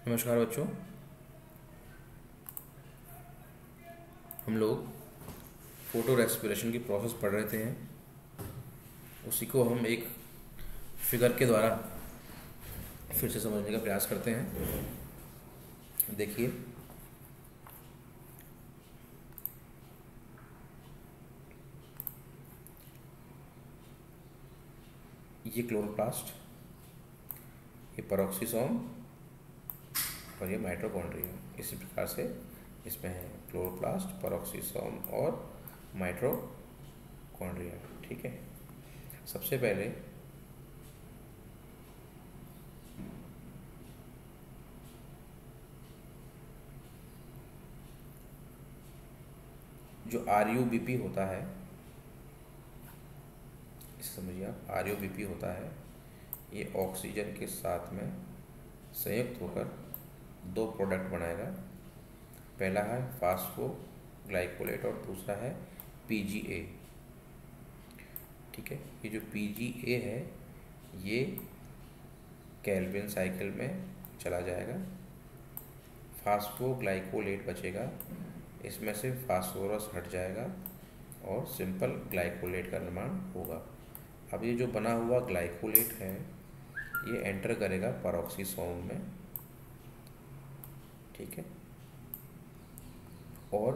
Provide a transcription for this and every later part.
नमस्कार बच्चों। हम लोग फोटो रेस्पिरेशन की प्रोसेस पढ़ रहे थे। उसी को हम एक फिगर के द्वारा फिर से समझने का प्रयास करते हैं। देखिए, ये क्लोरोप्लास्ट, ये पेरोक्सिसोम और ये माइटोकॉन्ड्रिया। इसी प्रकार से इसमें है क्लोरोप्लास्ट, पेरोक्सिसोम और माइटोकॉन्ड्रिया। ठीक है, सबसे पहले जो RUBP होता है, इसे समझिए आप, RUBP होता है, ये ऑक्सीजन के साथ में संयुक्त होकर दो प्रोडक्ट बनाएगा। पहला है फास्फोग्लाइकोलेट और दूसरा है PGA। ठीक है, ये जो PGA है ये केल्विन साइकिल में चला जाएगा, फास्फोग्लाइकोलेट बचेगा, इसमें से फास्फोरस हट जाएगा और सिंपल ग्लाइकोलेट का निर्माण होगा। अब ये जो बना हुआ ग्लाइकोलेट है ये एंटर करेगा पेरोक्सिसोम में। ठीक है, और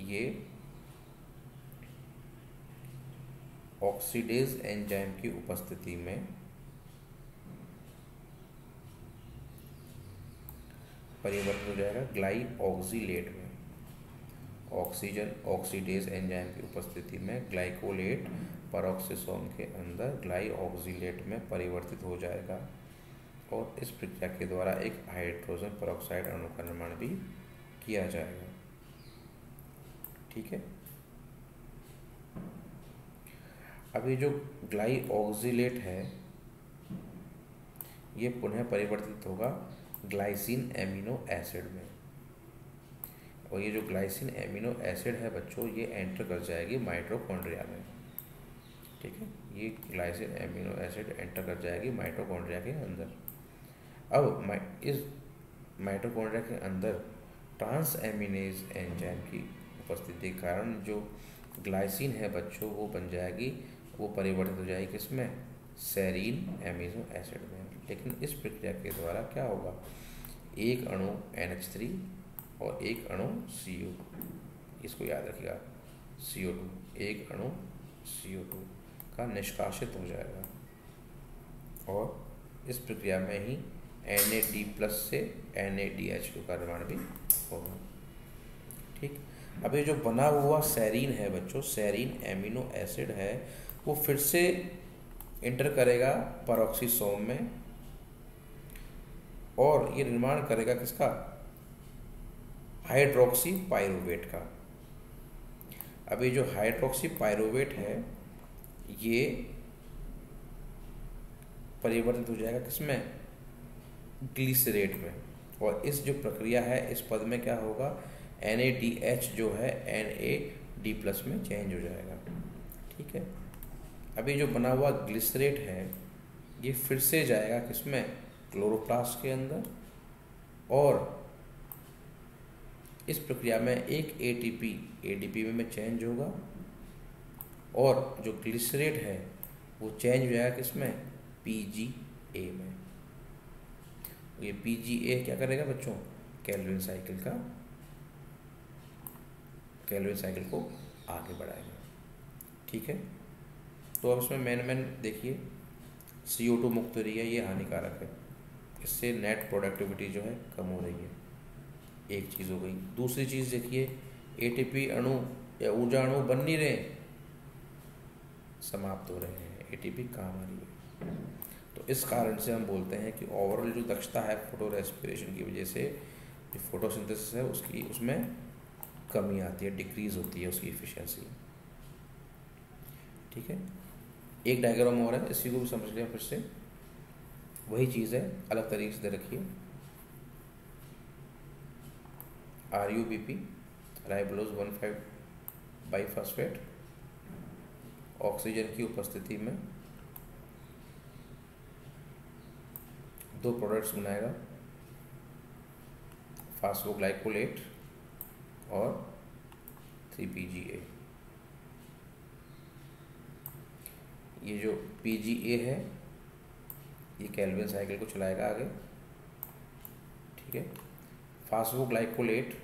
ये ऑक्सीडेज एंजाइम की उपस्थिति में परिवर्तित हो जाएगा ग्लाइऑक्सिलेट में। ऑक्सीजन ऑक्सीडेज एंजाइम की उपस्थिति में ग्लाइकोलेट पेरोक्सिसोम के अंदर ग्लाइऑक्सिलेट में परिवर्तित हो जाएगा और इस प्रक्रिया के द्वारा एक हाइड्रोजन पेरोक्साइड अणु का निर्माण भी किया जाएगा। ठीक है, अब ये जो ग्लाइऑक्सिलेट है ये पुनः परिवर्तित होगा ग्लाइसिन एमिनो एसिड में, और ये जो ग्लाइसिन एमिनो एसिड है बच्चों ये एंटर कर जाएगी माइटोकॉन्ड्रिया में। ठीक है, ये ग्लाइसिन एमिनो एसिड एंटर कर जाएगी माइटोकॉन्ड्रिया के अंदर। अब इस माइटोकॉन्ड्रिया के अंदर ट्रांस एमिनेज एंजाइम की उपस्थिति के कारण जो ग्लाइसिन है बच्चों वो बन जाएगी, वो परिवर्तित हो जाएगी किसमें, सेरीन एमिनो एसिड में। लेकिन इस प्रक्रिया के द्वारा क्या होगा, एक अणु NH3 और एक अणु CO2, इसको याद रखिएगा, CO2, एक अणु CO2 का निष्कासित हो जाएगा और इस प्रक्रिया में ही NAD+ से NADH2 का निर्माण भी होगा। ठीक, अब ये जो बना हुआ सेरीन है बच्चों, सेरीन एमिनो एसिड है, वो फिर से इंटर करेगा पेरोक्सिसोम में और ये निर्माण करेगा किसका, हाइड्रोक्सी पाइरुवेट का। अब ये जो हाइड्रोक्सी पाइरुवेट है ये परिवर्तित हो जाएगा किसमें, ग्लिसरेट में, और इस जो प्रक्रिया है इस पद में क्या होगा, NADH जो है NAD+ में चेंज हो जाएगा। ठीक है, अभी जो बना हुआ ग्लिसरेट है ये फिर से जाएगा किसमें, क्लोरोप्लास्ट के अंदर, और इस प्रक्रिया में एक ADP में चेंज होगा और जो ग्लिसरेट है वो चेंज हो जाएगा किसमें, PGA में। ये PGA क्या करेगा बच्चों, केल्विन साइकिल को आगे बढ़ाएगा। ठीक है, तो अब इसमें मेन देखिए, CO2 मुक्त हो रही है, ये हानिकारक है, इससे नेट प्रोडक्टिविटी जो है कम हो रही है, एक चीज़ हो गई। दूसरी चीज़ देखिए, ATP अणु या ऊर्जा अणु बन नहीं रहे, समाप्त हो रहे हैं, ATP काम आ रही है। तो इस कारण से हम बोलते हैं कि ओवरऑल जो दक्षता है फोटो रेस्पिरेशन की वजह से, जो फोटोसिंथेसिस है उसमें कमी आती है, डिक्रीज होती है उसकी एफिशिएंसी। ठीक है, एक डायग्राम और है, इसी को भी समझ लिया, फिर से वही चीज़ है, अलग तरीके से दे रखिए। RUBP, राइबोलोज 1,5 बाइफॉस्फेट, ऑक्सीजन की उपस्थिति में दो प्रोडक्ट्स बनाएगा, फास्फोग्लाइकोलेट और 3PGA। ये जो PGA है ये केल्विन साइकिल को चलाएगा आगे, ठीक है। फास्फोग्लाइकोलेट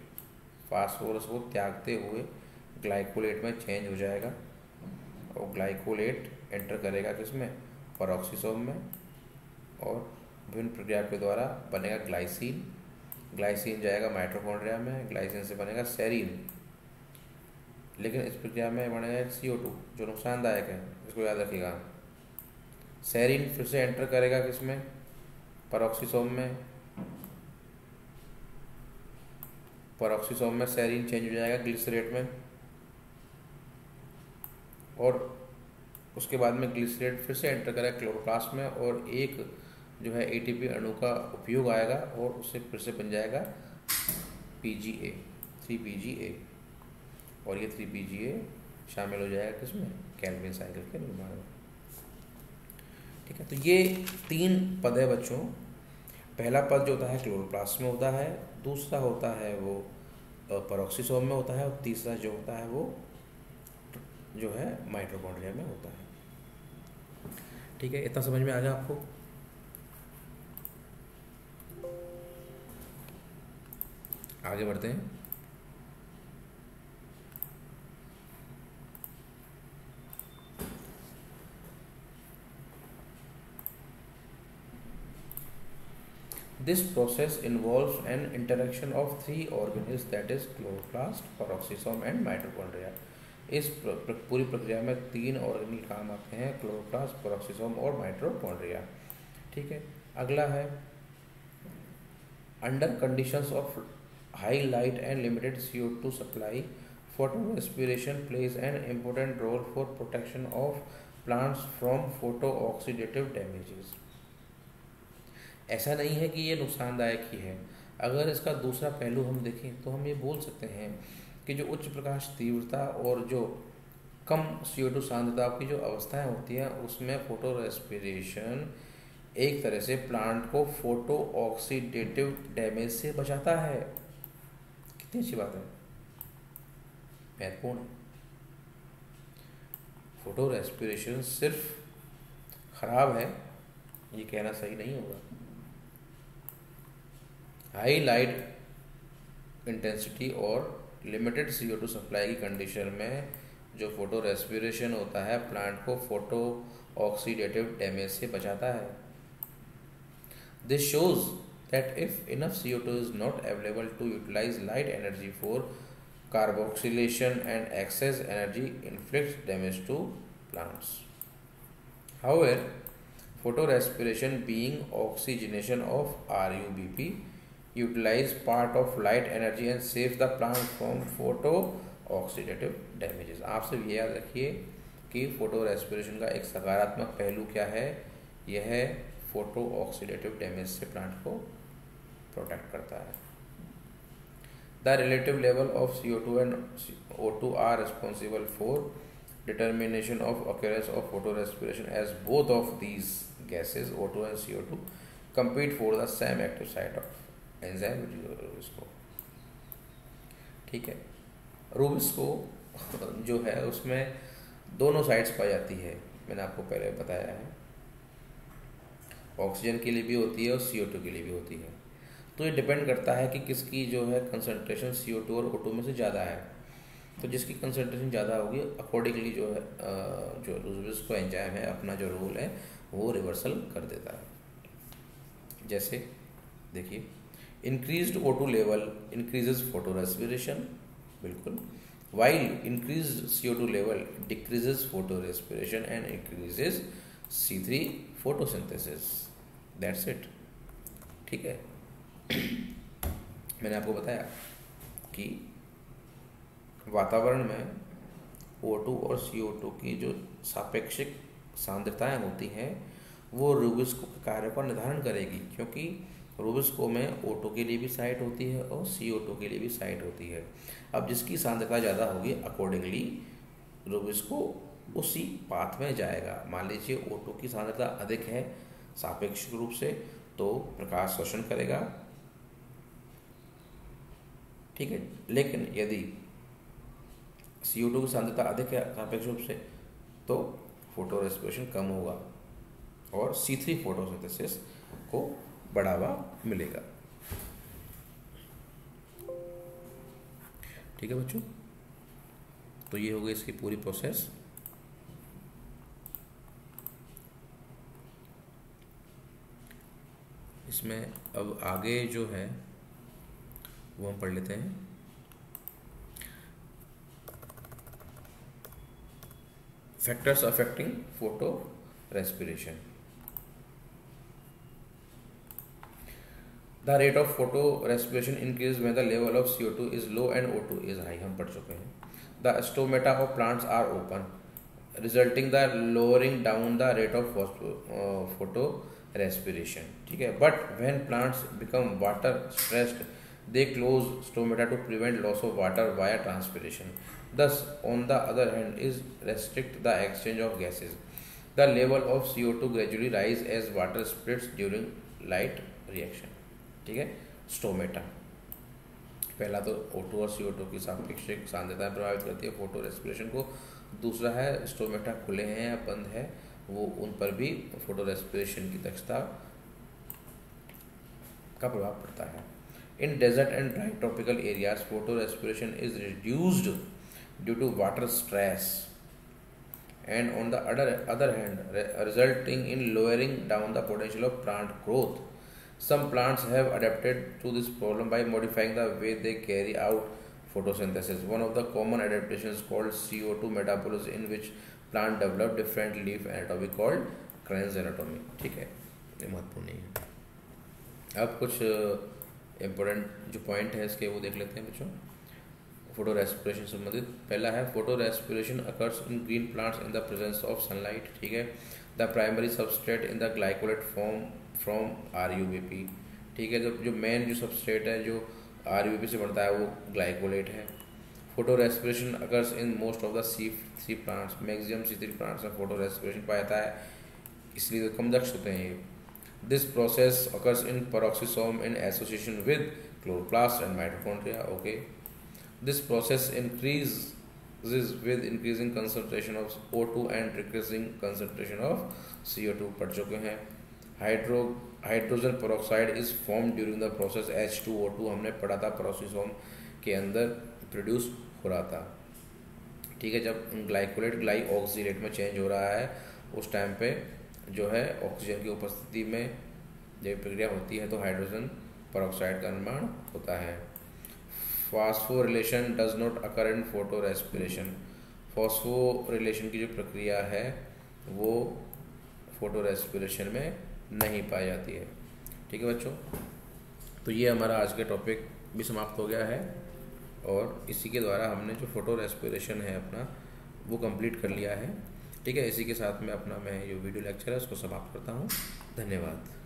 फास्फोरस को त्यागते हुए ग्लाइकोलेट में चेंज हो जाएगा और ग्लाइकोलेट एंटर करेगा किसमें, पेरोक्सिसोम में, और विभिन्न प्रक्रिया के द्वारा बनेगा ग्लाइसिन। ग्लाइसिन जाएगा माइटोकॉन्ड्रिया में, ग्लाइसिन से बनेगा सेरीन, लेकिन इस प्रक्रिया में बनेगा एक CO2 जो नुकसानदायक है, इसको याद रखिएगा। सेरीन फिर से एंटर करेगा किसमें, पेरोक्सिसोम में, पेरोक्सिसोम में सेरीन चेंज हो जाएगा ग्लिसरेट में, और उसके बाद में ग्लिसरेट फिर से एंटर करेगा क्लोरोप्लास्ट में, और एक जो है ATP अणु का उपयोग आएगा और उससे फिर से बन जाएगा PGA 3PGA, और ये 3PGA शामिल हो जाएगा किसमें, केल्विन साइकिल के निर्माण में, ठीक है। तो ये 3 पद है बच्चों। पहला पद जो होता है क्लोरोप्लास्ट में होता है, दूसरा होता है वो पेरोक्सिसोम में होता है, और तीसरा जो होता है वो जो है माइटोकॉन्ड्रिया में होता है, ठीक है। इतना समझ में आ गया आपको। आगे बढ़ते हैं। This process involves an interaction of 3 organelles, that is chloroplast, peroxisome and mitochondria। इस पूरी प्रक्रिया में 3 ऑर्गेनल काम आते हैं, क्लोरोप्लास्ट, पेरोक्सिसोम और माइटोकॉन्ड्रिया, ठीक है। अगला है under conditions of high light and limited CO2 supply, photorespiration plays an important role for protection of plants from photo oxidative damages. ऐसा नहीं है कि ये नुकसानदायक ही है। अगर इसका दूसरा पहलू हम देखें तो हम ये बोल सकते हैं कि जो उच्च प्रकाश तीव्रता और जो कम CO2 सांद्रता की जो अवस्थाएं होती हैं उसमें फोटो रेस्पिरेशन एक तरह से प्लांट को फोटो ऑक्सीडेटिव डैमेज से बचाता है। कितनी अच्छी बात है, महत्वपूर्ण। फोटो रेस्पिरेशन सिर्फ खराब है ये कहना सही नहीं होगा। हाई लाइट इंटेंसिटी और लिमिटेड CO2 सप्लाई की कंडीशन में जो फोटो रेस्पिरेशन होता है प्लांट को फोटो ऑक्सीडेटिव डैमेज से बचाता है। This shows that if enough CO2 is not available to utilise light energy for carboxylation and excess energy inflicts damage to plants. However, photorespiration being oxygenation of RUBP utilize part of light energy and save the plant from photo oxidative damages। आप सब ये याद रखिए कि photo respiration का एक सकारात्मक पहलू क्या है, यह है फोटो ऑक्सीडेटिव डैमेज से प्लांट को प्रोटेक्ट करता है। The relative level of CO2 and O2 are responsible for determination of occurrence of photo respiration as both of these gases O2 and CO2 compete for the same active site of enzyme rubisco, ठीक है। Rubisco जो है उसमें दोनों sides पाई जाती है, मैंने आपको पहले बताया है, ऑक्सीजन के लिए भी होती है और CO2 के लिए भी होती है। तो ये डिपेंड करता है कि किसकी जो है कंसंट्रेशन CO2 और O2 में से ज़्यादा है। तो जिसकी कंसंट्रेशन ज़्यादा होगी अकॉर्डिंगली जो है जो रूबिस्को एंजाइम है अपना जो रोल है वो रिवर्सल कर देता है। जैसे देखिए, increased O2 level increases photorespiration, बिल्कुल, while increased CO2 level decreases photorespiration and increases C3 photosynthesis. That's it, ठीक है। मैंने आपको बताया कि वातावरण में O2 और CO2 की जो सापेक्षिक सांद्रताएं होती हैं वो रूबिस्को के कार्य का निर्धारण करेगी, क्योंकि रूबिस्को में O2 के लिए भी साइट होती है और CO2 के लिए भी साइट होती है। अब जिसकी सांद्रता ज़्यादा होगी अकॉर्डिंगली रूबिस्को उसी पाथ में जाएगा। मान लीजिए O2 की सांद्रता अधिक है सापेक्षिक रूप से, तो प्रकाश शोषण करेगा ठीक है। लेकिन यदि CO2 की सांद्रता अधिक है सापेक्ष रूप से तो फोटो रेस्पिरेशन कम होगा और C3 फोटोसिंथेसिस को बढ़ावा मिलेगा। ठीक है बच्चों, तो ये हो गई इसकी पूरी प्रोसेस। इसमें अब आगे जो है वो हम पढ़ लेते हैं। Factors affecting photorespiration. The rate of photorespiration increase when the level of CO2 is low and O2 is high, हम पढ़ चुके हैं। The stomata of plants are open resulting the lowering down the rate of photorespiration. ठीक है, but when plants become water stressed they close stomata to prevent loss of water via transpiration. Thus, on the other hand, is restrict the exchange of gases. The level of CO2 gradually rise as water splits during light reaction. ठीक है, stomata पहला तो O2 और CO2 की सापेक्षिक सांद्रता प्रभावित करती है फोटो रेस्पिरेशन को। दूसरा है स्टोमेटा खुले हैं या बंद है, वो उन पर भी फोटो रेस्पिरेशन की दक्षता का प्रभाव पड़ता है। In desert and dry tropical areas, photorespiration is reduced due to water stress, and on the other hand, resulting in lowering down the potential of plant growth. Some plants have adapted to this problem by modifying the way they carry out photosynthesis. One of the common adaptations called CO2 metabolism, in which plant develop different leaf anatomy called Crane's anatomy. ठीक है, ये महत्वपूर्ण नहीं है। अब कुछ important जो point है इसके वो देख लेते हैं बच्चों, फोटो रेस्पिरेशन संबंधित। पहला है photo respiration occurs in green plants in the presence of sunlight. ठीक है, the primary substrate in the glycolate form from RUBP। ठीक है, जो मेन जो सबस्ट्रेट है जो RUBP से बनता है वो ग्लाइकोलेट है। Photo respiration occurs in most of the C3 plants, maximum C3 plants में फोटो रेस्पिरेशन पाया जाता है, इसलिए तो कम दक्ष होते हैं ये। This process occurs in peroxisome in association with chloroplast and mitochondria. Okay, this process increases with increasing concentration of O2 and decreasing concentration of CO2. पढ़ चुके हैं। Hydrogen peroxide is formed during the process। H2O2 हमने पढ़ा था, peroxisome के अंदर produce हो रहा था। ठीक है, जब ग्लाइकोलेट ग्लाइऑक्सिलेट में चेंज हो रहा है उस टाइम पे जो है ऑक्सीजन की उपस्थिति में जब प्रक्रिया होती है तो हाइड्रोजन पेरोक्साइड का निर्माण होता है। Phosphorylation does not occur in photo respiration. Phosphorylation की जो प्रक्रिया है वो फोटो रेस्पिरेशन में नहीं पाई जाती है। ठीक है बच्चों, तो ये हमारा आज का टॉपिक भी समाप्त हो गया है और इसी के द्वारा हमने जो फोटो रेस्पिरेशन है अपना वो कंप्लीट कर लिया है। ठीक है, इसी के साथ में अपना मैं जो वीडियो लेक्चर है उसको समाप्त करता हूँ। धन्यवाद।